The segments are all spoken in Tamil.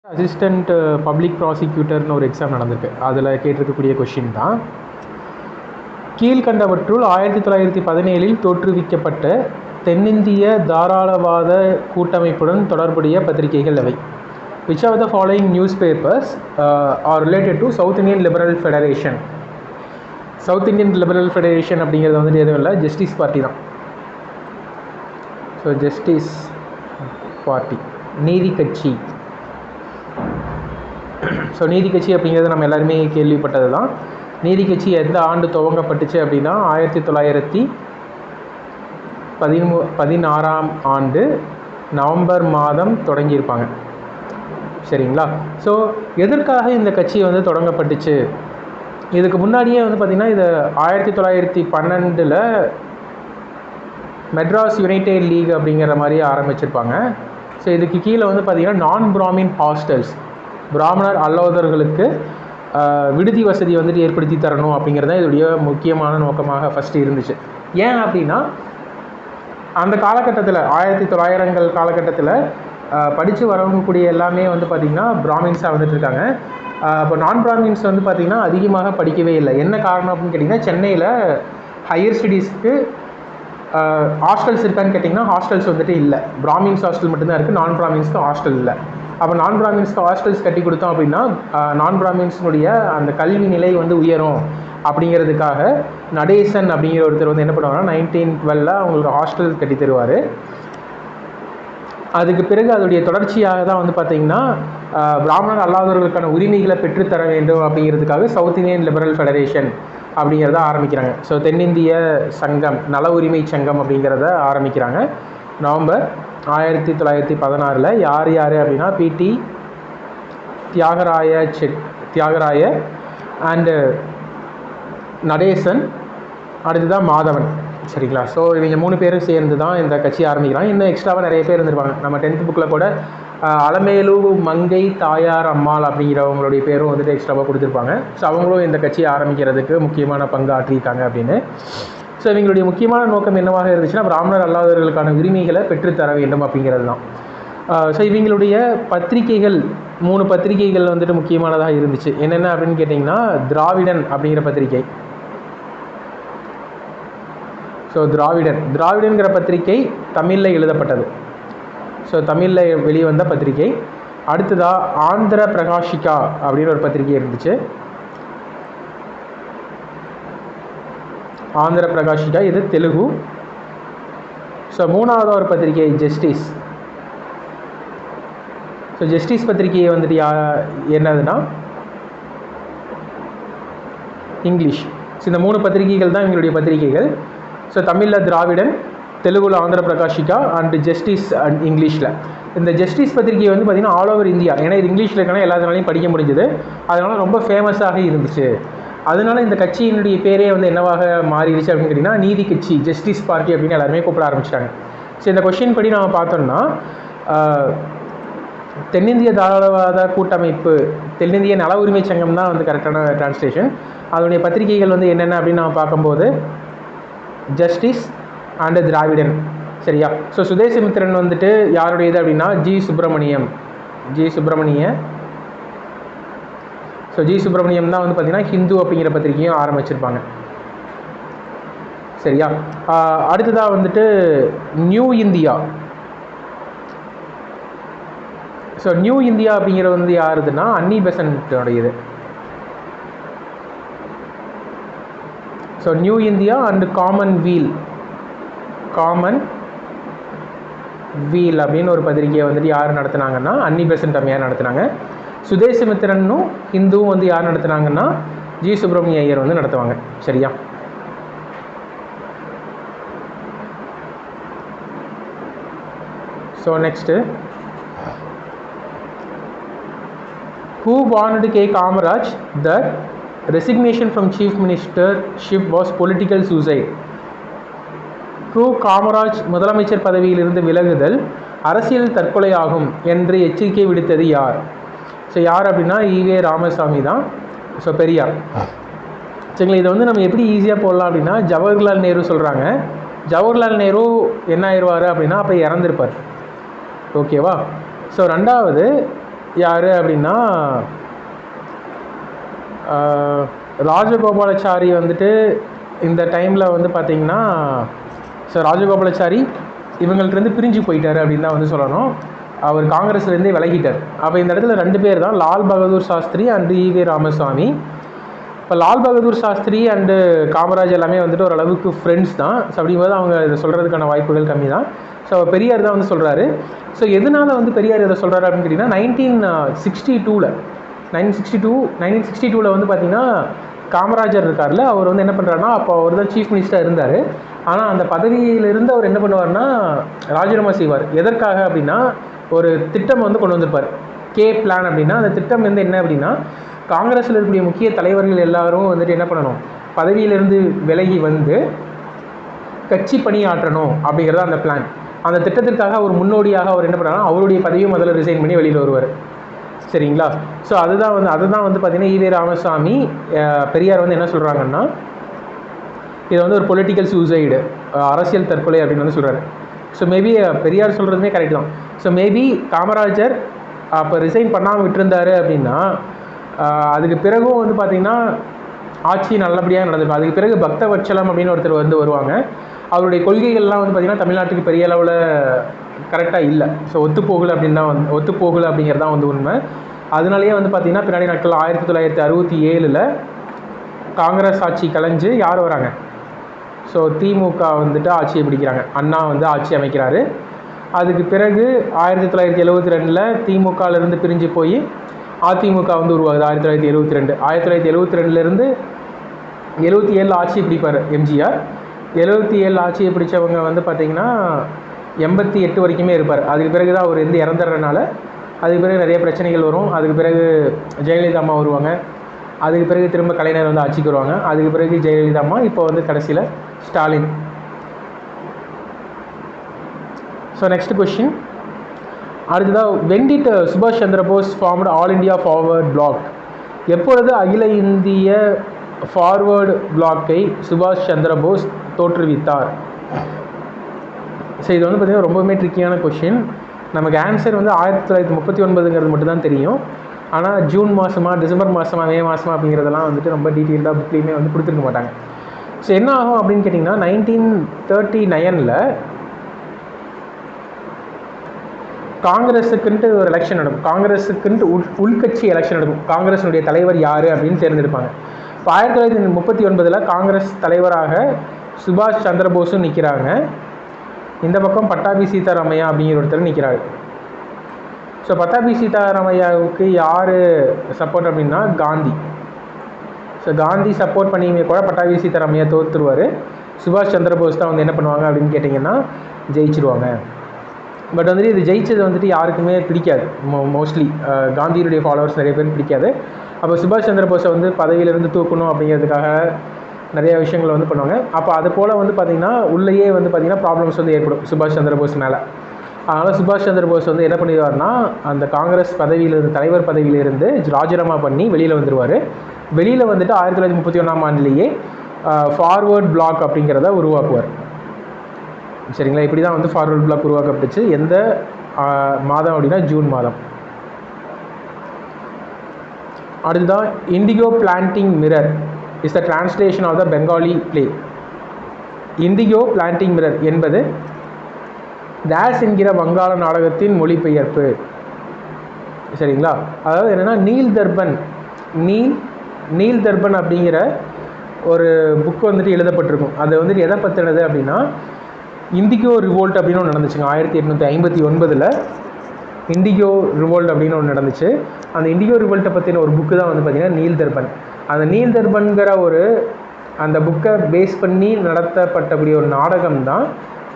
அசிஸ்டண்ட் பப்ளிக் ப்ராசிக்யூட்டர்னு ஒரு எக்ஸாம் நடந்திருக்கு. அதில் கேட்டிருக்கக்கூடிய கொஷின் தான், கீழ்கண்டவற்றுள் 1917 தோற்றுவிக்கப்பட்ட தென்னிந்திய தாராளவாத கூட்டமைப்புடன் தொடர்புடைய பத்திரிகைகள் எவை? Which of the following newspapers are related to South Indian Liberal Federation? South Indian Liberal Federation அப்படிங்கிறது வந்துட்டு எதுவும் இல்லை, ஜஸ்டிஸ் பார்ட்டி தான். ஸோ ஜஸ்டிஸ் பார்ட்டி, நீதி கட்சி. ஸோ நீதி கட்சி அப்படிங்கிறது நம்ம எல்லாருமே கேள்விப்பட்டது தான். நீதி கட்சி எந்த ஆண்டு துவங்கப்பட்டுச்சு அப்படின்னா 1916 ஆண்டு நவம்பர் மாதம் தொடங்கியிருப்பாங்க. சரிங்களா? ஸோ எதற்காக இந்த கட்சி வந்து தொடங்கப்பட்டுச்சு? இதுக்கு முன்னாடியே வந்து பார்த்திங்கன்னா இது 1912 மெட்ராஸ் யுனைடெட் லீக் அப்படிங்கிற மாதிரி ஆரம்பிச்சிருப்பாங்க. ஸோ இதுக்கு கீழே வந்து பார்த்திங்கன்னா நான் பிராமின் ஹாஸ்டல்ஸ், பிராமணர் அல்லாதவர்களுக்கு விடுதி வசதி வந்துட்டு ஏற்படுத்தி தரணும் அப்படிங்கிறது தான் இதோடைய முக்கியமான நோக்கமாக ஃபஸ்ட்டு இருந்துச்சு. ஏன் அப்படின்னா அந்த காலகட்டத்தில் 1900 காலகட்டத்தில் படித்து வரவங்கக்கூடிய எல்லாமே வந்து பார்த்திங்கன்னா பிராமின்ஸாக வந்துட்டு இருக்காங்க. இப்போ நான் பிராமின்ஸ் வந்து பார்த்திங்கன்னா அதிகமாக படிக்கவே இல்லை. என்ன காரணம் அப்படின்னு கேட்டிங்கன்னா, சென்னையில் ஹையர் ஸ்டடீஸ்க்கு ஹாஸ்டல்ஸ் இருக்கான்னு கேட்டிங்கன்னா ஹாஸ்டல்ஸ் வந்துட்டு இல்லை. பிராமின்ஸ் ஹாஸ்டல் மட்டும்தான் இருக்குது, நான் பிராமின்ஸ்க்கு ஹாஸ்டல் இல்லை. அப்போ நான் பிராமின்ஸ்க்கு ஹாஸ்டல்ஸ் கட்டி கொடுத்தோம் அப்படின்னா நான் பிராமின்ஸினுடைய அந்த கல்வி நிலை வந்து உயரும் அப்படிங்கிறதுக்காக நடேசன் அப்படிங்கிற ஒருத்தர் வந்து என்ன பண்ணுவாங்கன்னா 1912 அவங்களுக்கு ஹாஸ்டல் கட்டி தருவார். அதுக்கு பிறகு அதோடைய தொடர்ச்சியாக தான் வந்து பார்த்திங்கன்னா பிராமணர் அல்லாதவர்களுக்கான உரிமைகளை பெற்றுத்தர வேண்டும் அப்படிங்கிறதுக்காக சவுத் இந்தியன் லிபரல் ஃபெடரேஷன் அப்படிங்கிறத ஆரம்பிக்கிறாங்க. ஸோ தென்னிந்திய சங்கம், நல உரிமை சங்கம் அப்படிங்கிறத ஆரம்பிக்கிறாங்க நவம்பர் 1916. யார் அப்படின்னா பிடி தியாகராய அண்டு நடேசன், அடுத்துதான் மாதவன். சரிங்களா? ஸோ இவங்க 3 பேரும் சேர்ந்து தான் இந்த கட்சி ஆரம்பிக்கிறாங்க. இன்னும் எக்ஸ்ட்ராவாக நிறைய பேர் இருந்திருப்பாங்க. நம்ம 10th புக்கில் கூட அலமேலு மங்கை தாயார் அம்மாள் அப்படிங்கிறவங்களுடைய பேரும் வந்துட்டு எக்ஸ்ட்ராவாக கொடுத்துருப்பாங்க. ஸோ அவங்களும் இந்த கட்சியை ஆரம்பிக்கிறதுக்கு முக்கியமான பங்கு ஆற்றியிருக்காங்க அப்படின்னு. ஸோ இவங்களுடைய முக்கியமான நோக்கம் என்னவாக இருந்துச்சுன்னா பிராமணர் அல்லாதவர்களுக்கான உரிமைகளை பெற்றுத்தர வேண்டும் அப்படிங்கிறது தான். ஸோ இவங்களுடைய பத்திரிகைகள் 3 பத்திரிகைகள் வந்துட்டு முக்கியமானதாக இருந்துச்சு. என்னென்ன அப்படின்னு கேட்டிங்கன்னா, திராவிடன் அப்படிங்கிற பத்திரிகை. ஸோ திராவிடன்கிற பத்திரிகை தமிழில் எழுதப்பட்டது. ஸோ தமிழில் வெளிவந்த பத்திரிகை. அடுத்ததாக ஆந்திர பிரகாஷிகா அப்படின்னு ஒரு பத்திரிகை இருந்துச்சு. ஆந்திர பிரகாஷிகா, இது தெலுங்கு. ஸோ 3வது ஒரு பத்திரிகை ஜஸ்டிஸ். ஸோ ஜஸ்டிஸ் பத்திரிகையை வந்துட்டு என்னதுன்னா இங்கிலீஷ். ஸோ இந்த 3 பத்திரிகைகள் தான் இவங்களுடைய பத்திரிகைகள். ஸோ தமிழில் திராவிடன், தெலுங்குல Andhra Prakashika and justice and இங்கிலீஷில். இந்த ஜஸ்டிஸ் பத்திரிகை வந்து பார்த்திங்கன்னா ஆல் ஓவர் இந்தியா, ஏன்னா இது இங்கிலீஷில் இருக்கனா எல்லாத்தினாலையும் படிக்க முடிஞ்சது, அதனால் ரொம்ப ஃபேமஸாக இருந்துச்சு. அதனால இந்த கட்சியினுடைய பேரே வந்து என்னவாக மாறிடுச்சு அப்படின்னு கேட்டிங்கன்னா நீதி கட்சி, ஜஸ்டிஸ் பார்ட்டி அப்படின்னு எல்லாருமே கூப்பிட ஆரம்பிச்சிட்டாங்க. ஸோ இந்த கொஷின் படி நம்ம பார்த்தோம்னா தென்னிந்திய தாராளவாத கூட்டமைப்பு, தென்னிந்திய நல உரிமை சங்கம் தான் வந்து கரெக்டான டிரான்ஸ்லேஷன். அதனுடைய பத்திரிகைகள் வந்து என்னென்ன அப்படின்னு நம்ம பார்க்கும்போது ஜஸ்டிஸ் அண்டு திராவிடன். சரியா? ஸோ சுதேசமித்திரன் வந்துட்டு யாருடையது அப்படின்னா G Subramaniam. So G Subramaniam தான் வந்து பார்த்திங்கன்னா ஹிந்து அப்படிங்கிற பத்திரிகையும் ஆரம்பிச்சிருப்பாங்க. சரியா? அடுத்ததாக வந்துட்டு new India. So new India அப்படிங்கிறது வந்து யாருதுன்னா அன்னி பெசன்ட்டோடையது. So new India and Commonweal அப்படின்னு ஒரு பத்திரிகையை வந்துட்டு யார் நடத்துனாங்கன்னா அன்னி பெசன்ட் அம்மையார் நடத்துனாங்க. சுதேசமித்திரனும் ஹிந்துவும் வந்து யார் நடத்துனாங்கன்னா ஜி சுப்பிரமணிய ஐயர் வந்து நடத்துவாங்க. சரியா? So next, who warned K. Kamaraj that resignation from chief ministership was political suicide? Kamaraj முதலமைச்சர் பதவியிலிருந்து விலகுதல் அரசியல் தற்கொலையாகும் என்று எச்சரிக்கை விடுத்தது யார்? ஸோ யார் அப்படின்னா ஈவே ராமசாமி தான். ஸோ பெரியார். சரிங்களா? இதை வந்து நம்ம எப்படி ஈஸியாக போடலாம் அப்படின்னா ஜவஹர்லால் நேரு சொல்கிறாங்க. ஜவஹர்லால் நேரு என்ன ஆயிடுவார் அப்படின்னா அப்போ இறந்துருப்பார். ஓகேவா? ஸோ 2வது யார் அப்படின்னா ராஜகோபாலாச்சாரி வந்துட்டு இந்த டைமில் வந்து பார்த்திங்கன்னா ராஜகோபாலாச்சாரி இவங்கள்ட்டேருந்து பிரிஞ்சு போயிட்டார் அப்படின்னு தான் வந்து சொல்லணும். அவர் காங்கிரஸ்லேருந்தே விலகிட்டார். அப்போ இந்த இடத்துல 2 பேர் தான், லால் பகதூர் சாஸ்திரி அண்டு ஈவே ராமசாமி. இப்போ லால் பகதூர் சாஸ்திரி அண்டு காமராஜ் எல்லாமே வந்துட்டு ஓரளவுக்கு ஃப்ரெண்ட்ஸ் தான். ஸோ அப்படிங்கும்போது அவங்க இதை சொல்கிறதுக்கான வாய்ப்புகள் கம்மி தான். ஸோ பெரியார் தான் வந்து சொல்கிறாரு. ஸோ எதனால் வந்து பெரியார் இதை சொல்கிறாரு அப்படின்னு கேட்டிங்கன்னா 1962 வந்து பார்த்திங்கன்னா காமராஜர் இருக்கார்ல, அவர் வந்து என்ன பண்ணுறாருன்னா, அப்போ அவர் தான் சீஃப் மினிஸ்டராக இருந்தார். ஆனால் அந்த பதவியிலிருந்து அவர் என்ன பண்ணுவார்னா ராஜினாமா செய்வார். எதற்காக அப்படின்னா ஒரு திட்டம் வந்து கொண்டு வந்திருப்பார், கே பிளான் அப்படின்னா. அந்த திட்டம் வந்து என்ன அப்படின்னா, காங்கிரஸில் இருக்கக்கூடிய முக்கிய தலைவர்கள் எல்லாரும் வந்துட்டு என்ன பண்ணணும், பதவியிலிருந்து விலகி வந்து கட்சி பணியாற்றணும் அப்படிங்கிறத அந்த பிளான். அந்த திட்டத்திற்காக அவர் முன்னோடியாக அவர் என்ன பண்ணுறாங்கன்னா அவருடைய பதவியை முதல்ல ரிசைன் பண்ணி வெளியில் வருவார். சரிங்களா? ஸோ அதுதான் வந்து பார்த்திங்கன்னா ஈவே ராமசாமி பெரியார் வந்து என்ன சொல்கிறாங்கன்னா, இதை வந்து ஒரு பொலிட்டிக்கல் சூசைடு, அரசியல் தற்கொலை அப்படின்னு வந்து சொல்கிறாரு. ஸோ மேபி பெரியார் சொல்கிறதுமே கரெக்ட் தான். ஸோ மேபி காமராஜர் அப்போ ரிசைன் பண்ணாமல் விட்டுருந்தார் அப்படின்னா அதுக்கு பிறகும் வந்து பார்த்திங்கன்னா ஆட்சி நல்லபடியாக நடந்திருக்கும். அதுக்கு பிறகு பக்தவட்சலம் அப்படின்னு ஒருத்தர் வந்து வருவாங்க. அவருடைய கொள்கைகள்லாம் வந்து பார்த்திங்கன்னா தமிழ்நாட்டுக்கு பெரிய அளவில் கரெக்டாக இல்லை. ஸோ ஒத்துப்போகலை அப்படிங்கிறது தான் வந்து உண்மை. அதனாலேயே வந்து பார்த்திங்கன்னா பின்னாடி நாட்கள் 1967 காங்கிரஸ் ஆட்சி கலைஞ்சு யார் வராங்க, ஸோ திமுக வந்துட்டு ஆட்சியை பிடிக்கிறாங்க. அண்ணா வந்து ஆட்சி அமைக்கிறாரு. அதுக்கு பிறகு 1972 திமுகலேருந்து பிரிஞ்சு போய் அதிமுக வந்து உருவாகுது. 1972 1972 ஆட்சியை பிடிப்பார் எம்ஜிஆர். 77 ஆட்சியை பிடிச்சவங்க வந்து பார்த்திங்கன்னா 88 வரைக்குமே இருப்பார். அதுக்கு பிறகு தான் அவர் வந்து இறந்துடுறதுனால அதுக்கு பிறகு நிறைய பிரச்சனைகள் வரும். அதுக்கு பிறகு ஜெயலலிதா அம்மா வருவாங்க. அதுக்கு பிறகு திரும்ப கலைஞர் வந்து ஆட்சிக்கு வருவாங்க. அதுக்கு பிறகு ஜெயலலிதா அம்மா, இப்போ வந்து கடைசியில் ஸ்டாலின். So next question. அடுத்ததாக when did சுபாஷ் Chandra Bose formed all India forward bloc? எப்பொழுது அகில இந்திய ஃபார்வர்டு பிளாக்கை சுபாஷ் சந்திர போஸ் தோற்றுவித்தார்? ஸோ இது வந்து பார்த்திங்கன்னா ரொம்பவுமே ட்ரிக்கியான கொஷின். நமக்கு ஆன்சர் வந்து 1939 மட்டும்தான் தெரியும். ஆனால் ஜூன் மாதமா, டிசம்பர் மாதமா, மே மாதமா அப்படிங்கிறதெல்லாம் வந்துட்டு ரொம்ப டீட்டெயில்டாக புக்லேயுமே வந்து கொடுத்துருக்க மாட்டாங்க. ஸோ என்ன ஆகும் அப்படின்னு கேட்டிங்கன்னா 1939 காங்கிரஸுக்குன்ட்டு ஒரு எலெக்ஷன் நடக்கும். காங்கிரஸுக்குன்ட்டு உள்கட்சி எலெக்ஷன் நடக்கும். காங்கிரஸினுடைய தலைவர் யார் அப்படின்னு தேர்ந்தெடுப்பாங்க. இப்போ 1939 காங்கிரஸ் தலைவராக சுபாஷ் சந்திர போஸும் நிற்கிறாங்க. இந்த பக்கம் பட்டாபி சீதாராமையா அப்படிங்கிற ஒருத்தர் நிற்கிறாரு. ஸோ பட்டாபி சீதாராமையாவுக்கு யார் சப்போர்ட் அப்படின்னா காந்தி. ஸோ காந்தி சப்போர்ட் பண்ணியுமே கூட பட்டாபி சீதாராமையா தோற்றுருவார். சுபாஷ் சந்திர போஸ் தான் வந்து என்ன பண்ணுவாங்க அப்படின்னு கேட்டிங்கன்னா ஜெயிச்சிருவாங்க. பட் வந்துட்டு இது ஜெயிச்சது வந்துட்டு யாருக்குமே பிடிக்காது. மோஸ்ட்லி காந்தியினுடைய ஃபாலோவர்ஸ் நிறைய பேர் பிடிக்காது. அப்போ சுபாஷ் சந்திர போஸை வந்து பதவியிலிருந்து தூக்கணும் அப்படிங்கிறதுக்காக நிறைய விஷயங்களை வந்து பண்ணுவாங்க. அப்போ அது போல் வந்து பார்த்திங்கன்னா உள்ளேயே வந்து பார்த்திங்கன்னா ப்ராப்ளம்ஸ் வந்து ஏற்படும் சுபாஷ் சந்திர போஸ் மேலே. அதனால் சுபாஷ் சந்திர போஸ் வந்து என்ன பண்ணிடுவார்னா அந்த காங்கிரஸ் பதவியிலிருந்து, தலைவர் பதவியிலிருந்து ராஜினாமா பண்ணி வெளியில் வந்துடுவார். வெளியில் வந்துட்டு 1931 ஃபார்வர்ட் பிளாக் அப்படிங்கிறத உருவாக்குவார். சரிங்களா? இப்படி தான் வந்து ஃபார்வர்ட் பிளாக் உருவாக்கப்பட்டுச்சு. எந்த மாதம் அப்படின்னா ஜூன் மாதம். அடுத்ததான் Indigo planting mirror is the translation of the Bengali play. Indigo planting mirror என்பது டேஸ் என்கிற வங்காள நாடகத்தின் மொழிபெயர்ப்பு. சரிங்களா? அதாவது என்னென்னா நீல் தர்பன் அப்படிங்கிற ஒரு புக் வந்துட்டு எழுதப்பட்டிருக்கும். அது வந்துட்டு எதை பற்றினது அப்படின்னா இண்டிகோ ரிவோல்ட் அப்படின்னு ஒன்று நடந்துச்சுங்க. 1859 இண்டிகோ ரிவோல்ட் அப்படின்னு ஒன்று நடந்துச்சு. அந்த இண்டிகோ ரிவோல்ட்டை பற்றின ஒரு புக்கு தான் வந்து பார்த்திங்கன்னா நீல் தர்பன். அந்த நீல் தர்பன்கிற அந்த புக்கை பேஸ் பண்ணி நடத்தப்பட்டக்கூடிய ஒரு நாடகம் தான்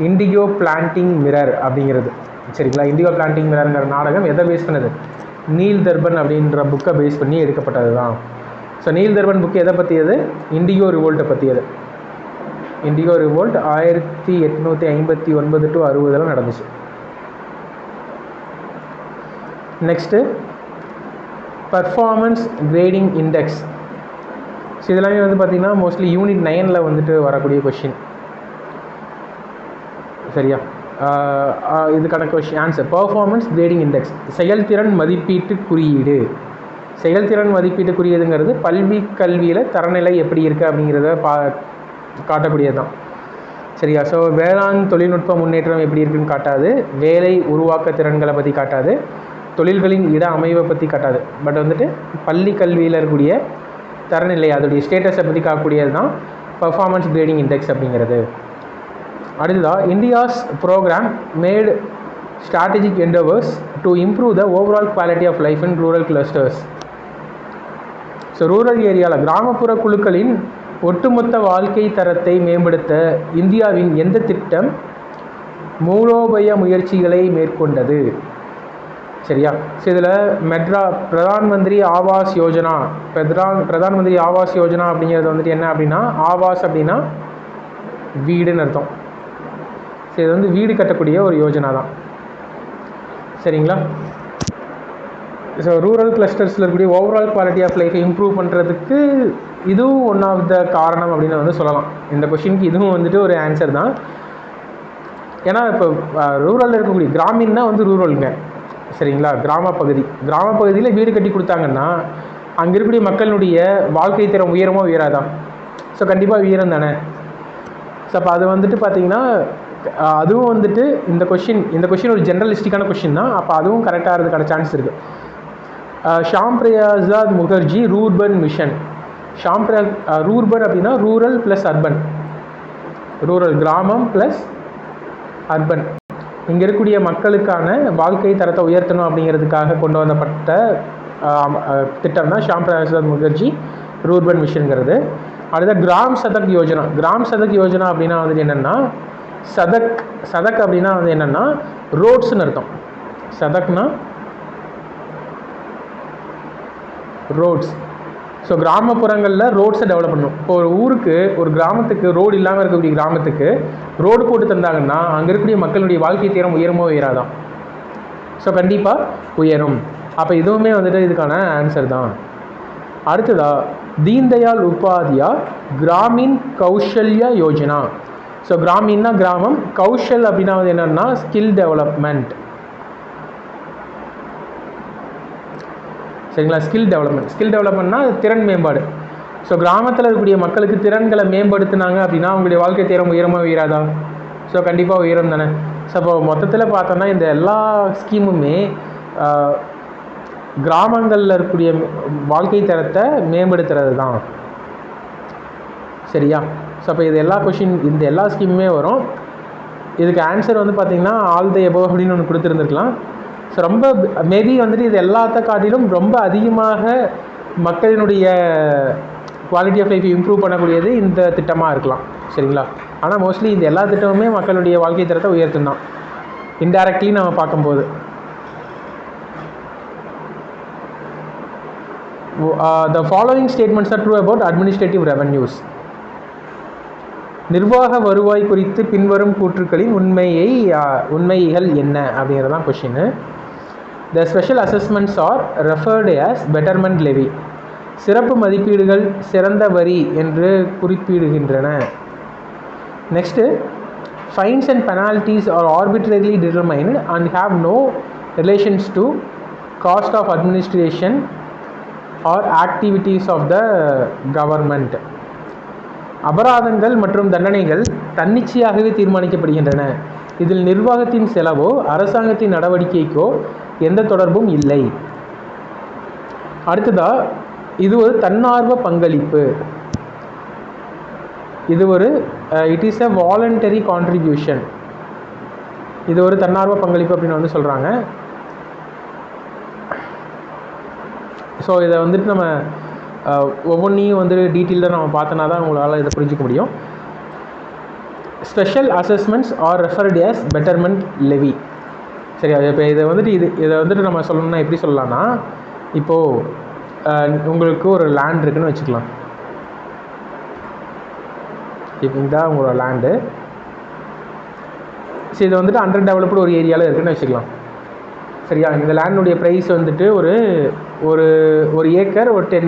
இண்டிகோ பிளான்டிங் மிரர் அப்படிங்கிறது. சரிங்களா? இண்டிகோ பிளான்டிங் மிரர்ங்கிற நாடகம் எதை பேஸ் பண்ணது? நீல் தர்பன் அப்படின்ற புக்கை பேஸ் பண்ணி எடுக்கப்பட்டது தான். ஸோ நீல் தர்பன் புக்கு எதை பற்றியது? இண்டிகோ ரிவோல்ட்டை பற்றியது. இண்டிகோ ரிவோல்ட் 1859 to 60 நடந்துச்சு. Next performance grading index. So இதெல்லாமே வந்து பார்த்திங்கன்னா மோஸ்ட்லி யூனிட் 9 வந்துட்டு வரக்கூடிய கொஷின். சரியா? இதுக்கான question answer performance grading index, செயல்திறன் மதிப்பீட்டு குறியீடு. செயல்திறன் மதிப்பீட்டு குறியீடுங்கிறது கல்வியில் தரநிலை எப்படி இருக்குது அப்படிங்கிறத காட்டக்கூடியது தான். சரியா? ஸோ வேளாண் தொழில்நுட்ப முன்னேற்றம் எப்படி இருக்குன்னு காட்டாது, வேலை உருவாக்க திறன்களை பற்றி காட்டாது, தொழில்களின் இட அமைவை பற்றி காட்டாது. பட் வந்துட்டு பள்ளி கல்வியில் இருக்கக்கூடிய தரநிலை அதோடைய ஸ்டேட்டஸை பற்றி காக்கக்கூடியது தான் பர்ஃபார்மன்ஸ் கிரேடிங் இண்டெக்ஸ் அப்படிங்கிறது. அடுத்ததாக India's programme made strategic endeavours to improve the overall quality of life in rural clusters. So rural ஏரியாவில் கிராமப்புற குழுக்களின் ஒட்டுமொத்த வாழ்க்கை தரத்தை மேம்படுத்த இந்தியாவின் எந்த திட்டம் மூலோபய முயற்சிகளை மேற்கொண்டது? சரியா? ஸோ இதில் பிரதான் மந்திரி ஆவாஸ் யோஜனா, பிரதான் மந்திரி ஆவாஸ் யோஜனா அப்படிங்கிறது வந்துட்டு என்ன அப்படின்னா, ஆவாஸ் அப்படின்னா வீடுன்னு அர்த்தம். ஸோ இது வந்து வீடு கட்டக்கூடிய ஒரு யோஜனா தான். சரிங்களா? ஸோ ரூரல் கிளஸ்டர்ஸில் இருக்கக்கூடிய ஓவரால் குவாலிட்டி ஆஃப் லைஃபை இம்ப்ரூவ் பண்ணுறதுக்கு இதுவும் ஒன் ஆஃப் த காரணம் அப்படின்னு வந்து சொல்லலாம். இந்த கொஷினுக்கு இதுவும் வந்துட்டு ஒரு ஆன்சர் தான். ஏன்னா இப்போ ரூரலில் இருக்கக்கூடிய கிராமின்னா வந்து ரூரலுங்க. சரிங்களா? கிராமப்பகுதியில் வீடு கட்டி கொடுத்தாங்கன்னா அங்கே இருக்கக்கூடிய மக்களுடைய வாழ்க்கை தரம் உயரமோ உயராதான்? ஸோ கண்டிப்பாக உயரம் தானே. ஸோ அப்போ அது வந்துட்டு பார்த்திங்கன்னா அதுவும் வந்துட்டு இந்த கொஷின் ஒரு ஜென்ரலிஸ்டிக்கான கொஷின் தான். அப்போ அதுவும் கரெக்டாக இருக்கிறதுக்கான சான்ஸ் இருக்குது. Shyama Prasad Mukherjee rurban mission. Rurban அப்படின்னா ரூரல் ப்ளஸ் அர்பன், ரூரல் கிராமம் ப்ளஸ் அர்பன். இங்கே இருக்கக்கூடிய மக்களுக்கான வாழ்க்கை தரத்தை உயர்த்தணும் அப்படிங்கிறதுக்காக கொண்டு வந்தப்பட்ட திட்டம் தான் ஷாம் பிரசாத் முகர்ஜி ரூர்பன் மிஷன்கிறது. அடுத்த கிராம் சதக் யோஜனா. கிராம் சதக் யோஜனா அப்படின்னா வந்துட்டு என்னென்னா, சதக் அப்படின்னா வந்து என்னென்னா ரோட்ஸ்ன்னு அர்த்தம். சதக்னா ரோட்ஸ். ஸோ கிராமப்புறங்களில் ரோட்ஸை டெவலப் பண்ணணும். இப்போ ஒரு ஊருக்கு, ஒரு கிராமத்துக்கு ரோடு இல்லாமல் இருக்கக்கூடிய கிராமத்துக்கு ரோடு போட்டு தந்தாங்கன்னா அங்கே இருக்கக்கூடிய மக்களுடைய வாழ்க்கை தரம் உயரமோ உயராதான்? ஸோ கண்டிப்பாக உயரும். அப்போ இதுவுமே வந்துட்டு இதுக்கான ஆன்சர் தான். அடுத்ததாக தீன்தயாள் உபாத்யா கிராமின் கௌஷல்யா யோஜனா. ஸோ கிராமின்னா கிராமம், கௌஷல் அப்படின்னா வந்து என்னென்னா ஸ்கில் டெவலப்மெண்ட். சரிங்களா? ஸ்கில் டெவலப்மெண்ட்னா திறன் மேம்பாடு. ஸோ கிராமத்தில் இருக்கக்கூடிய மக்களுக்கு திறன்களை மேம்படுத்தினாங்க அப்படின்னா அவங்களுடைய வாழ்க்கை தரம் உயரமாக உயராதா? ஸோ கண்டிப்பாக உயரம் தானே. ஸோ இப்போ மொத்தத்தில் பார்த்தோன்னா இந்த எல்லா ஸ்கீமுமே கிராமங்களில் இருக்கக்கூடிய வாழ்க்கை தரத்தை மேம்படுத்துறது தான். சரியா? ஸோ அப்போ இந்த எல்லா ஸ்கீமுமே வரும். இதுக்கு ஆன்சர் வந்து பார்த்திங்கன்னா ஆல் த எபோவ் அப்படின்னு ஒன்று கொடுத்துருந்துருக்கலாம். ஸோ ரொம்ப மேபி வந்துட்டு இது எல்லாத்த காட்டிலும் ரொம்ப அதிகமாக மக்களினுடைய குவாலிட்டி ஆஃப் லைஃப் இம்ப்ரூவ் பண்ணக்கூடியது இந்த திட்டமாக இருக்கலாம். சரிங்களா? ஆனால் மோஸ்ட்லி இந்த எல்லா திட்டமுமே மக்களுடைய வாழ்க்கை தரத்தை உயர்த்தும் தான், இன்டைரக்ட்லி நம்ம பார்க்கும்போது. The following statements are true about administrative revenues. நிர்வாக வருவாய் குறித்து பின்வரும் கூற்றுக்களின் உண்மைகள் என்ன அப்படிங்கிறதான் question. The special assessments are referred as betterment levy. சிறப்பு மதிப்பீடுகள் சிறந்த வரி என்று குறிப்பிடுகின்றன. Next, fines and penalties are arbitrarily determined and have no relations to cost of administration or activities of the government. அபராதங்கள் மற்றும் தண்டனைகள் தன்னிச்சையாகவே தீர்மானிக்கப்படுகின்றன. இதில் நிர்வாகத்தின் செலவோ அரசாங்கத்தின் நடவடிக்கைக்கோ எந்த தொடர்பும் இல்லை. அடுத்ததா, இது ஒரு தன்னார்வ பங்களிப்பு. It is a voluntary contribution. இது ஒரு தன்னார்வ பங்களிப்பு அப்படின்னு வந்து சொல்கிறாங்க. ஸோ இதை வந்துட்டு நம்ம ஒவ்வொன்றையும் வந்து டீட்டெயில்டாக நம்ம பார்த்தோன்னா தான் உங்களால் இதை புரிஞ்சிக்க முடியும். Special assessments are referred as betterment levy. சரியா? இப்போ இதை வந்துட்டு நம்ம சொல்லணும்னா எப்படி சொல்லலாம்னா, இப்போது உங்களுக்கு ஒரு லேண்ட் இருக்குதுன்னு வச்சுக்கலாம். இப்போ இதான் உங்களோட லேண்டு. ஸோ இது வந்துட்டு அண்டர் டெவலப்டு ஒரு ஏரியாவில் இருக்குதுன்னு வச்சுக்கலாம். சரியா? இந்த லேண்டுடைய ப்ரைஸ் வந்துட்டு ஒரு ஏக்கர் ஒரு 10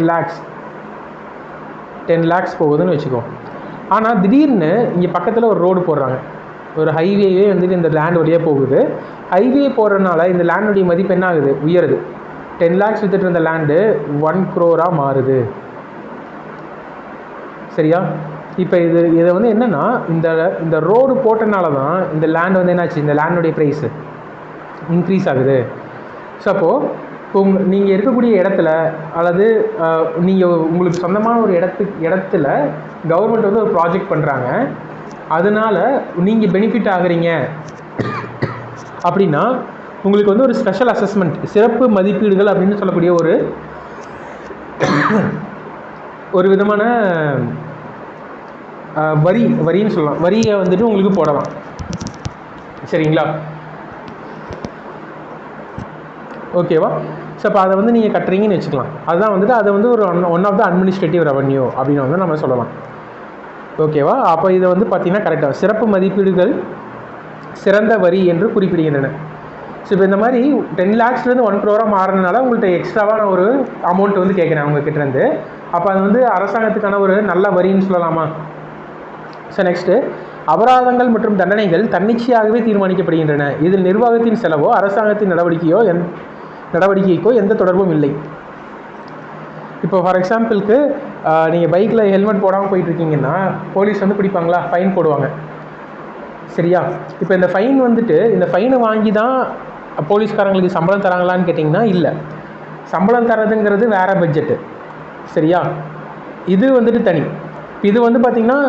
lakhs போகுதுன்னு வச்சுக்கோ. ஆனால் திடீர்னு இங்கே பக்கத்தில் ஒரு ரோடு போடுறாங்க. ஒரு ஹைவேவே வந்துட்டு இந்த லேண்ட் வழியாக போகுது. ஹைவே போகிறதுனால இந்த லேண்டுடைய மதிப்பு என்ன ஆகுது, உயருது. 10 lakhs வித்துட்டு இருந்த லேண்டு 1 crore மாறுது. சரியா? இப்போ இதை வந்து என்னென்னா இந்த ரோடு போட்டனால தான் இந்த லேண்ட் வந்து என்னாச்சு, இந்த லேண்டுடைய ப்ரைஸு இன்க்ரீஸ் ஆகுது. ஸோ அப்போது இப்போ நீங்கள் இருக்கக்கூடிய இடத்துல அல்லது நீங்கள் உங்களுக்கு சொந்தமான ஒரு இடத்துல கவர்மெண்ட் வந்து ஒரு ப்ராஜெக்ட் பண்ணுறாங்க, அதனால் நீங்கள் பெனிஃபிட் ஆகுறீங்க அப்படின்னா உங்களுக்கு வந்து ஒரு ஸ்பெஷல் அசஸ்மெண்ட், சிறப்பு மதிப்பீடுகள் அப்படின்னு சொல்லக்கூடிய ஒரு விதமான வரின்னு சொல்லலாம், வரியை வந்துட்டு உங்களுக்கு போடலாம். சரிங்களா? ஓகேவா? ஸோ அப்போ அதை வந்து நீங்கள் கட்டுறீங்கன்னு வச்சுக்கலாம். அதுதான் வந்துட்டு அதை வந்து ஒரு one of the administrative revenue அப்படின்னு வந்து நம்ம சொல்லலாம். ஓகேவா? அப்போ இதை வந்து பார்த்திங்கன்னா கரெக்டாக சிறப்பு மதிப்பீடுகள் சிறந்த வரி என்று குறிப்பிடுகின்றன. ஸோ இப்போ இந்த மாதிரி 10 lakhsலேருந்து 1 crore மாறினால உங்கள்கிட்ட எக்ஸ்ட்ராவான ஒரு அமௌண்ட் வந்து கேட்குறேன் அவங்கக்கிட்டேருந்து. அப்போ அது வந்து அரசாங்கத்துக்கான ஒரு நல்ல வரின்னு சொல்லலாமா? ஸோ நெக்ஸ்ட்டு, அபராதங்கள் மற்றும் தண்டனைகள் தன்னிச்சையாகவே தீர்மானிக்கப்படுகின்றன. இதில் நிர்வாகத்தின் செலவோ அரசாங்கத்தின் நடவடிக்கைக்கோ எந்த தொடர்பும் இல்லை. இப்போ ஃபார் எக்ஸாம்பிளுக்கு நீங்கள் பைக்கில் ஹெல்மெட் போடாமல் போயிட்டுருக்கீங்கன்னா போலீஸ் வந்து பிடிப்பாங்களா, ஃபைன் போடுவாங்க. சரியா? இப்போ இந்த ஃபைன் வந்துட்டு இந்த ஃபைனை வாங்கி தான் போலீஸ்காரங்களுக்கு சம்பளம் தராங்களான்னு கேட்டிங்கன்னா இல்லை. சம்பளம் தரதுங்கிறது வேறு பட்ஜெட்டு. சரியா? இது வந்துட்டு தனி. இது வந்து பார்த்திங்கன்னா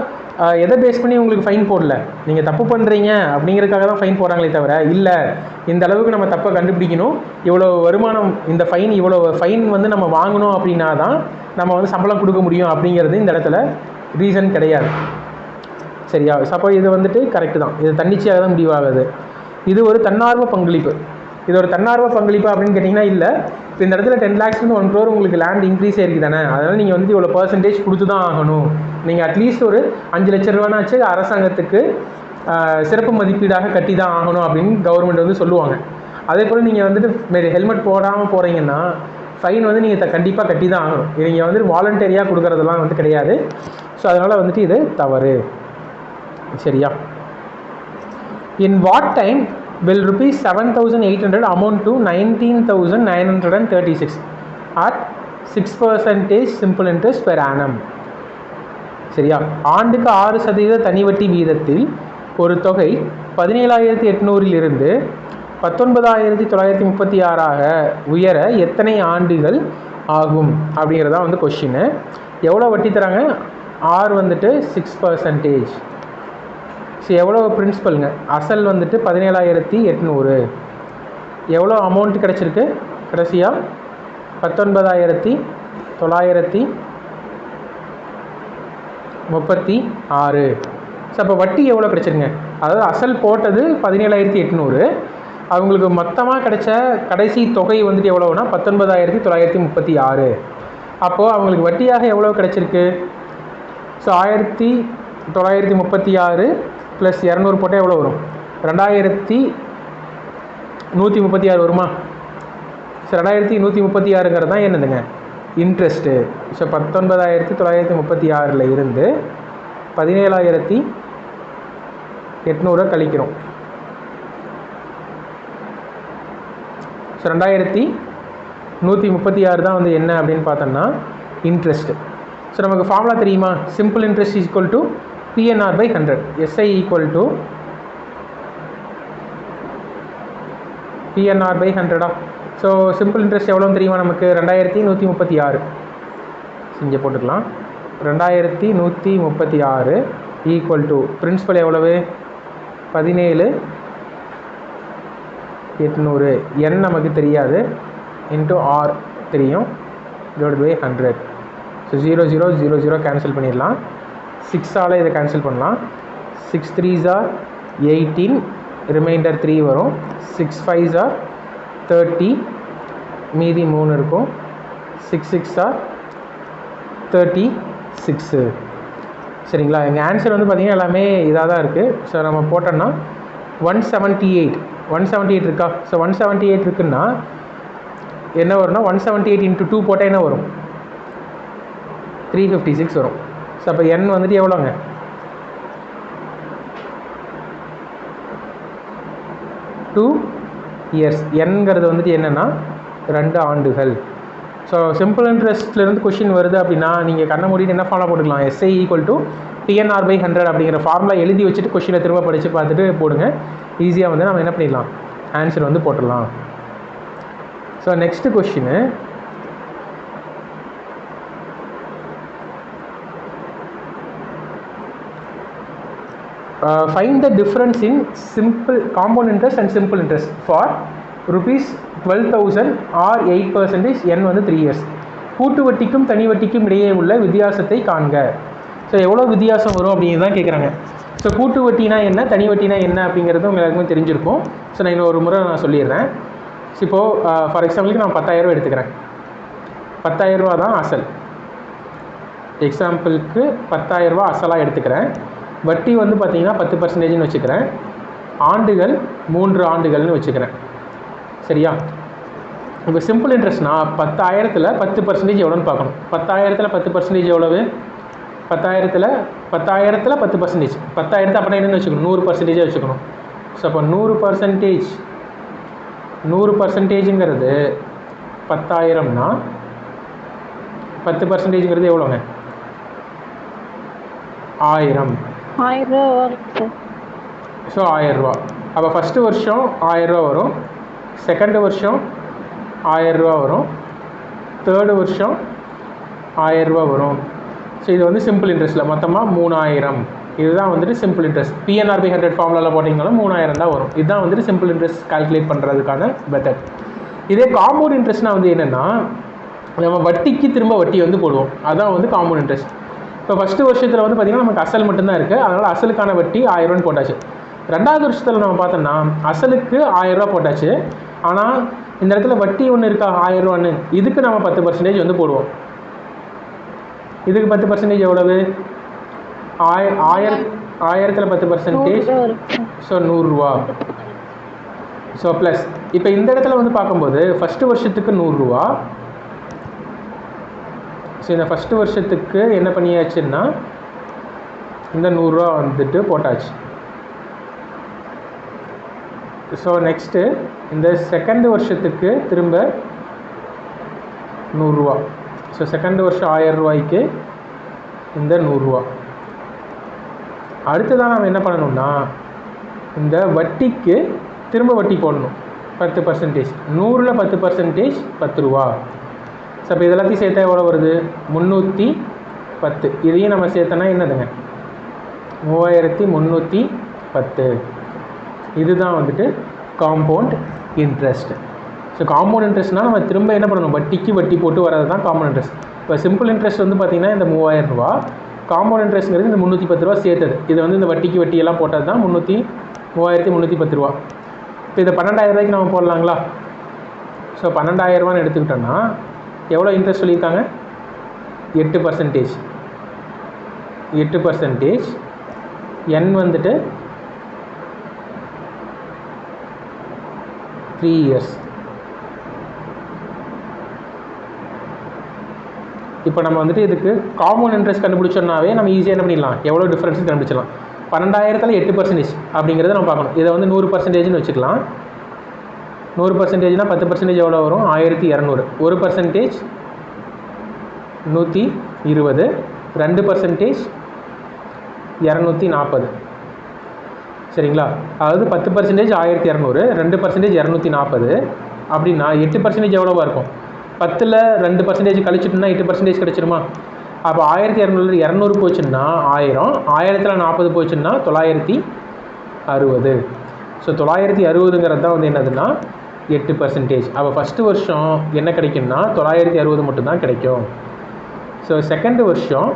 எதை பேஸ் பண்ணி உங்களுக்கு ஃபைன் போடல, நீங்கள் தப்பு பண்ணுறீங்க அப்படிங்கிறதுக்காக தான் ஃபைன் போடுறாங்களே தவிர, இல்லை இந்த அளவுக்கு நம்ம தப்பை கண்டுபிடிக்கணும், இவ்வளோ வருமானம், இந்த ஃபைன் இவ்வளோ ஃபைன் வந்து நம்ம வாங்கணும் அப்படின்னா தான் நம்ம வந்து சம்பளம் கொடுக்க முடியும் அப்படிங்கிறது இந்த இடத்துல ரீசன் கிடையாது. சரியா? அப்போ இது வந்துட்டு கரெக்டு தான், இது தன்னிச்சையாக தான் முடிவாகுது. இது ஒரு தன்னார்வ பங்களிப்பு. இது ஒரு தன்னார்வ பங்களிப்பு அப்படின்னு கேட்டிங்கன்னா இல்லை. இப்போ இந்த இடத்துல 10 lakhsலேருந்து 1 crore உங்களுக்கு லேண்ட் இன்க்ரீஸ் ஆகிருக்கு தானே, அதனால் நீங்கள் வந்து இவ்வளோ பர்சன்டேஜ் கொடுத்து தான் ஆகணும். நீங்கள் அட்லீஸ்ட் ஒரு 5 லட்ச ரூபானாச்சு அரசாங்கத்துக்கு சிறப்பு மதிப்பீடாக கட்டி தான் ஆகணும் அப்படின்னு கவர்மெண்ட் வந்து சொல்லுவாங்க. அதே போல் நீங்கள் வந்துட்டு ஹெல்மெட் போடாமல் போகிறீங்கன்னா ஃபைன் வந்து நீங்கள் கண்டிப்பாக கட்டி தான் ஆகணும். நீங்கள் வந்து வாலண்டரியாக கொடுக்குறதெல்லாம் வந்து கிடையாது. ஸோ அதனால் வந்துட்டு இது தவறு. சரியா? In what time will rupees 7,800 amount to 19,936 at 6% simple interest per annum. சரியா? ஆண்டுக்கு 6% தனி வட்டி வீதத்தில் ஒரு தொகை 17,800 19,936 உயர எத்தனை ஆண்டுகள் ஆகும் அப்படிங்கிறதா வந்து கொஸ்டின். எவ்வளோ வட்டி தராங்க? ஆர் வந்துட்டு 6%. ஸோ எவ்வளோ பிரின்சிபலுங்க, அசல் வந்துட்டு 17,800. எவ்வளோ அமௌண்ட் கிடச்சிருக்கு கடைசியாக? 19,936. ஸோ அப்போ வட்டி எவ்வளோ கிடச்சிருங்க? அதாவது அசல் போட்டது 17,800, அவங்களுக்கு மொத்தமாக கிடைச்ச கடைசி தொகை வந்துட்டு எவ்வளோனா 19,936. அப்போது அவங்களுக்கு வட்டியாக எவ்வளோ கிடச்சிருக்கு? ஸோ 1936 ப்ளஸ் 200 போட்டால் எவ்வளோ வரும்? 2,136 வருமா? ஸோ 2,136 தான் என்னதுங்க, இன்ட்ரெஸ்ட்டு. ஸோ 19,936 இருந்து 17,800 கழிக்கிறோம். ஸோ 2,136 தான் வந்து என்ன அப்படின்னு பார்த்தோம்னா இன்ட்ரெஸ்ட்டு. ஸோ நமக்கு ஃபார்முலா தெரியுமா? Simple interest is equal to PNR/100. SI equal to PNR/100. So simple interest எவ்வளோன்னு தெரியுமா நமக்கு? 2,136. இங்கே போட்டுக்கலாம். 2,136 ஈக்குவல் டு பிரின்சிபல் எவ்வளவு? 17,800. என் நமக்கு தெரியாது, இன்ட்டு ஆர் தெரியும், டிவைட் பை 100. ஸோ 0 0 0 0 கேன்சல் பண்ணிடலாம். 6ஆல் இதை கேன்சல் பண்ணலாம். 6 3s are 18, ரிமைண்டர் 3 வரும். 6 5s are 30, மீதி 3 இருக்கும். 6 6s are 36. சரிங்களா? எங்கள் ஆன்சர் வந்து பார்த்திங்கன்னா எல்லாமே இதாக தான் இருக்குது. ஸோ நம்ம போட்டோம்னா 178 இருக்கா? ஸோ 178 இருக்குன்னா என்ன வரும்னா 178 × 2 போட்டால் என்ன வரும்? 356 வரும். ஸோ அப்போ n வந்துட்டு எவ்வளோங்க? 2 இயர்ஸ். என்கிறது வந்துட்டு என்னென்னா 2 ஆண்டுகள். ஸோ சிம்பிள் இன்ட்ரெஸ்ட்லேருந்து கொஷின் வருது அப்படின்னா நீங்கள் கண்ண மூடிட்டு என்ன ஃபார்முலா போட்டுக்கலாம், SI = PNR/100 அப்படிங்கிற ஃபார்முலா எழுதி வச்சுட்டு கொஷினை திரும்ப படித்து பார்த்துட்டு போடுங்க. ஈஸியாக வந்து நம்ம என்ன பண்ணிடலாம், ஆன்சர் வந்து போட்டுடலாம். So next question, find the difference in simple compound interest and simple interest for ₹12,000 or 8%, n வந்து 3 years. கூட்டு வட்டிக்கும் தனி வட்டிக்கும் இடையே உள்ள வித்தியாசத்தை காண்க. ஸோ எவ்வளோ வித்தியாசம் வரும் அப்படின்னு தான் கேட்குறாங்க. ஸோ கூட்டு வட்டினா என்ன, தனி வட்டினா என்ன அப்படிங்கிறது உங்களுக்கு எல்லாருக்குமே தெரிஞ்சிருக்கும். ஸோ நான் இன்னொரு முறை நான் சொல்லிடுறேன். இப்போது ஃபார் எக்ஸாம்பிளுக்கு நான் 10,000 எடுத்துக்கிறேன். 10,000 ரூபா தான் அசல். எக்ஸாம்பிளுக்கு 10,000 ரூபா அசலாக எடுத்துக்கிறேன். வட்டி வந்து பார்த்திங்கன்னா 10%ன்னு வச்சுக்கிறேன். ஆண்டுகள் 3 ஆண்டுகள்னு வச்சுக்கிறேன். சரியா? இப்போ சிம்பிள் இன்ட்ரெஸ்ட்னா 10,000ல் 10% எவ்வளோன்னு பார்க்கணும். 10,000ல் 10% எவ்வளவு? 10,000ல் 10% 10%. 10,000 அப்படின்னா என்னென்னு வச்சுக்கணும், 100% வச்சுக்கணும். ஸோ அப்போ 100%ங்கிறது 10,000னா 10%ங்கிறது எவ்வளோங்க? 1000. ஸோ 1000 ரூபா. அப்போ ஃபஸ்ட்டு வருஷம் 1000 ரூபா வரும், செகண்டு வருஷம் 1000 ரூபா வரும், தேர்டு வருஷம் 1000 ரூபா வரும். ஸோ இது வந்து சிம்பிள் இன்ட்ரெஸ்ட்டில் மொத்தமாக 3000. இதுதான் வந்துட்டு சிம்பிள் இன்ட்ரெஸ்ட். PNR/100 ஃபார்முலாவில் போட்டிங்கனாலும் 3000 தான் வரும். இதுதான் வந்துட்டு சிம்பிள் இன்ட்ரெஸ்ட் கால்குலேட் பண்ணுறதுக்கான மெத்தட். இதே காம்பவுண்ட் இன்ட்ரெஸ்ட்னா வந்து என்னென்னா, நம்ம வட்டிக்கு திரும்ப வட்டி வந்து போடுவோம். அதான் வந்து காம்பவுண்ட் இன்ட்ரெஸ்ட். இப்போ ஃபஸ்ட்டு வருஷத்தில் வந்து பார்த்திங்கன்னா நமக்கு அசல் மட்டும்தான் இருக்குது. அதனால் அசலுக்கான வட்டி 1000 ரூபான்னு போட்டாச்சு. ரெண்டாவது வருஷத்தில் நம்ம பார்த்தோம்னா அசலுக்கு 1000 ரூபா போட்டாச்சு. ஆனால் இந்த இடத்துல வட்டி ஒன்று இருக்கா 1000 ரூபான்னு, இதுக்கு நம்ம 10% வந்து போடுவோம். இதுக்கு 10% எவ்வளவு? 1000ல் 10%, ஸோ 100 ரூபா. ஸோ ப்ளஸ் இப்போ இந்த இடத்துல வந்து பார்க்கும்போது ஃபஸ்ட்டு வருஷத்துக்கு 100 ரூபா. ஸோ இந்த ஃபஸ்ட்டு வருஷத்துக்கு என்ன பண்ணியாச்சுன்னா இந்த 100 ரூபா வந்துட்டு போட்டாச்சு. ஸோ நெக்ஸ்ட்டு இந்த செகண்டு வருஷத்துக்கு திரும்ப 100 ரூபா. ஸோ செகண்டு வருஷம் 1000 ரூபாய்க்கு இந்த 100 ரூபா. அடுத்ததான் நம்ம என்ன பண்ணணும்னா இந்த வட்டிக்கு திரும்ப வட்டி போடணும் 10%. 100ல் 10% 10 ரூபா. ஸோ இப்போ இதெல்லாத்தையும் சேர்த்தா எவ்வளோ வருது? 310. இதையும் நம்ம சேர்த்தோன்னா என்னதுங்க? 3310. இதுதான் வந்துட்டு காம்பவுண்ட் இன்ட்ரெஸ்ட். ஸோ காம்பவுண்ட் இன்ட்ரெஸ்ட்னால் நம்ம திரும்ப என்ன பண்ணணும், வட்டிக்கு வட்டி போட்டு வர்றது தான் காம்பவுண்ட் இன்ட்ரெஸ்ட். இப்போ சிம்பிள் இன்ட்ரெஸ்ட் வந்து பார்த்திங்கன்னா இந்த 3000 ரூபா, காம்பவுண்ட் இன்ட்ரெஸ்ட்ங்கிறது இந்த 310 ரூபா சேர்த்தது. இது வந்து இந்த வட்டிக்கு வட்டியெல்லாம் போட்டது தான் 3310 ரூபா. இப்போ இதை 12,000 ரூபாய்க்கு நம்ம போடலாங்களா? ஸோ 12,000 ரூபான்னு எடுத்துக்கிட்டோன்னா எவ்வளோ இன்ட்ரெஸ்ட் சொல்லியிருக்காங்க? 8%. 8%. n வந்துட்டு 3 இயர்ஸ். இப்போ நம்ம வந்துட்டு இதுக்கு காம்பவுண்ட் இன்ட்ரெஸ்ட் கண்டுபிடிச்சோம்னாவே நம்ம ஈஸியாக என்ன பண்ணிடலாம், எவ்வளோ டிஃப்ரென்ஸ் கண்டுபிடிச்சிடலாம். 12,000ல் 8% அப்படிங்கிறத நம்ம பார்க்கணும். இதை வந்து 100%ன்னு வச்சுக்கலாம். 100%னா 10% எவ்வளோ வரும்? 1200. 1% 120. 2% 240. சரிங்களா? அதாவது 10% 1200, 2% 240 அப்படின்னா 8% எவ்வளோவா இருக்கும்? 10ல் 2% கழிச்சிட்டுனா 8% கிடச்சிருமா? அப்போ 1200 200 போச்சுன்னா 1000, 1000ல் 40 போச்சுன்னா 960. ஸோ 960ங்கிறது தான் வந்து என்னதுன்னா 8%. அப்போ ஃபஸ்ட்டு வருஷம் என்ன கிடைக்கும்னா 960 மட்டும்தான் கிடைக்கும். ஸோ செகண்டு வருஷம்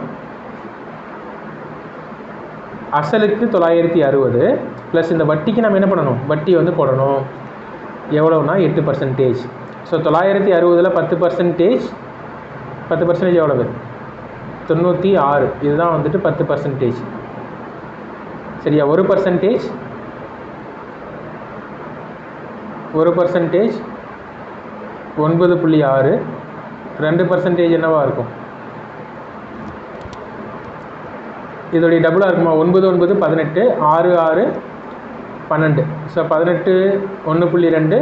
அசலுக்கு 960 ப்ளஸ் இந்த வட்டிக்கு நம்ம என்ன பண்ணணும், வட்டி வந்து போடணும். எவ்வளோனா 8%. ஸோ 960ல் 10%, 10% எவ்வளவு? 96. இதுதான் வந்துட்டு 10%. சரியா? 1% 9.6. 2% என்னவா இருக்கும்? இதோடைய டபுளாக இருக்குமா? 9 9 18, 6 6 12. ஸோ 18 1.2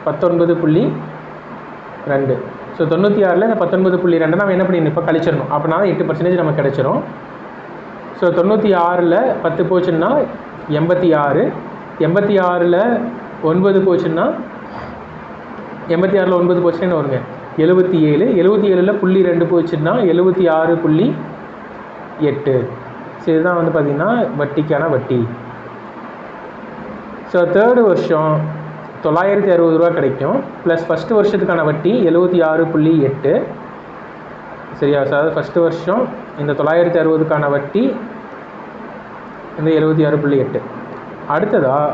19.2. ஸோ 96ல் இந்த 19.2 நம்ம என்ன பண்ணிடணும், இப்போ கழிச்சிடணும். அப்படின்னா 8% நமக்கு கிடச்சிரும். ஸோ 96ல் 10 போச்சுன்னா 86, 86ல் 9 போச்சுன்னா 86ல் 9 போச்சுன்னா என்ன வருங்க 77, 77ல் 0.2 போச்சுன்னா 76.8. ஸோ இதுதான் வந்து பார்த்திங்கன்னா வட்டிக்கான வட்டி. ஸோ தேர்டு வருஷம் 960 ரூபா கிடைக்கும். ப்ளஸ் ஃபஸ்ட்டு வருஷத்துக்கான வட்டி 76.8. சரியா? ஸோ அதாவது ஃபஸ்ட்டு வருஷம் இந்த 960க்கான வட்டி இந்த 76.8. அடுத்ததாக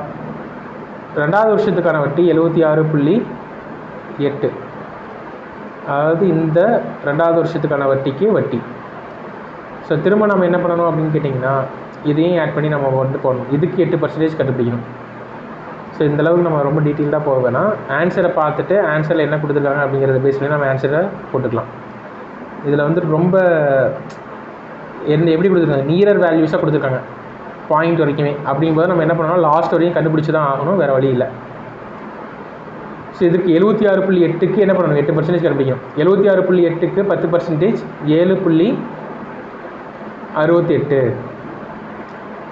ரெண்டாவது வருஷத்துக்கான வட்டி 76.8. அதாவது இந்த ரெண்டாவது வருஷத்துக்கான வட்டிக்கு வட்டி. ஸோ திரும்ப நம்ம என்ன பண்ணணும் அப்படின்னு கேட்டிங்கன்னா இதையும் ஆட் பண்ணி நம்ம வந்து போடணும். இதுக்கு 8% கண்டுபிடிக்கணும். ஸோ இந்தளவுக்கு நம்ம ரொம்ப டீட்டெயில்டாக போக வேணாம். ஆன்சரை பார்த்துட்டு ஆன்சரில் என்ன கொடுத்துருக்காங்க அப்படிங்கிறத பேஸ் பண்ணி நம்ம ஆன்சரை போட்டுக்கலாம். இதில் வந்து ரொம்ப எப்படி கொடுத்துருக்காங்க, நியரர் வேல்யூஸாக கொடுத்துருக்காங்க பாயிண்ட் வரைக்குமே. அப்படிங்கும்போது நம்ம என்ன பண்ணணும், லாஸ்ட் வரையும் கண்டுபிடிச்சி தான் ஆகணும், வேறு வழி இல்லை. ஸோ இதுக்கு 76.8க்கு என்ன பண்ணணும், 8% கண்டுபிடிக்கணும். 76.8க்கு 10% 7.68.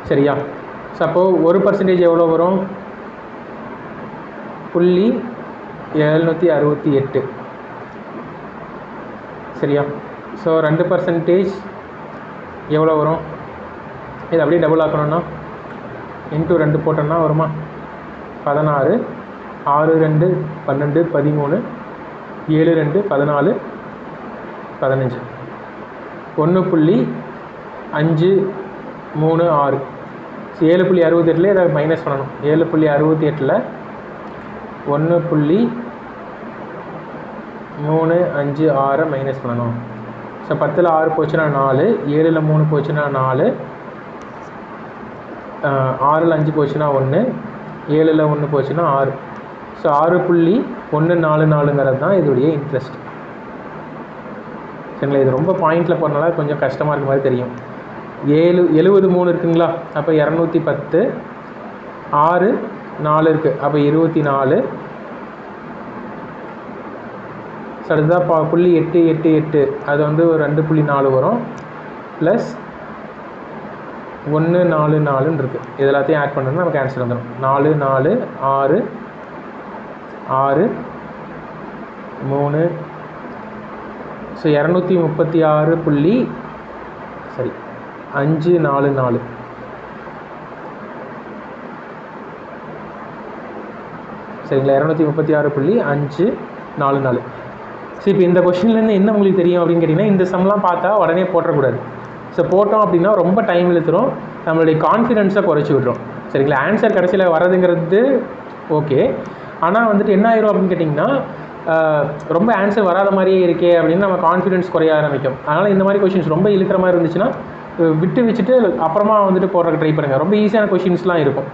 சரியா? ஸோ அப்போது 1% எவ்வளோ வரும், 0.768. சரியா? ஸோ 2% எவ்வளோ வரும், இது அப்படியே டபுள் ஆக்கணும்னா இன்ட்டு 2 போட்டோம்னா வருமா 16, 6 2 12 13, 7 2 14 15, 1.536. 7.68ல் இதை மைனஸ் பண்ணணும். 7.68ல் 1.356 மைனஸ் பண்ணணும். ஸோ 10ல் 6 போச்சுன்னா 4, 7ல் 3 போச்சுன்னா 4, 6ல் 5 போச்சுன்னா 1, 7ல் 1 போச்சுன்னா 6. ஸோ 6.144ங்கிறது தான் இதோடைய இன்ட்ரெஸ்ட். சரிங்களா? இது ரொம்ப பாயிண்டில் போகிறனால கொஞ்சம் கஷ்டமாக இருக்க மாதிரி தெரியும். 73 இருக்குங்களா, அப்போ 210, 6 4 இருக்குது, அப்போ 24. ஸோ அதுதான் 0.888, அது வந்து ஒரு 2.4 வரும். ப்ளஸ் 144 இருக்குது. இது எல்லாத்தையும் ஆட் பண்ணணும்னா நமக்கு ஆன்சர் வந்துடும். 4 4 6 6 3. ஸோ 236. 544. சரிங்களா? 236.544. ஸோ இப்போ இந்த கொஷின்லேருந்து என்ன உங்களுக்கு தெரியும் அப்படின்னு கேட்டிங்கன்னா, இந்த சம்லாம் பார்த்தா உடனே போட்டக்கூடாது. ஸோ போட்டோம் அப்படின்னா ரொம்ப டைம் இழுத்துரும், நம்மளுடைய கான்ஃபிடென்ஸை குறைச்சி விட்ரும். சரிங்களா? ஆன்சர் கடைசியில் வரதுங்கிறது ஓகே, ஆனால் வந்துட்டு என்ன ஆயிரும் அப்படின்னு கேட்டிங்கன்னா, ரொம்ப ஆன்சர் வராத மாதிரியே இருக்கே அப்படின்னு நம்ம கான்ஃபிடென்ஸ் குறைய ஆரம்பிக்கும். அதனால் இந்த மாதிரி கொஷின்ஸ் ரொம்ப இழுக்கிற மாதிரி இருந்துச்சுன்னா விட்டு வச்சுட்டு அப்புறமா வந்துட்டு போடுறதுக்கு ட்ரை பண்ணுங்கள். ரொம்ப ஈஸியான கொஷின்ஸ்லாம் இருக்கும்.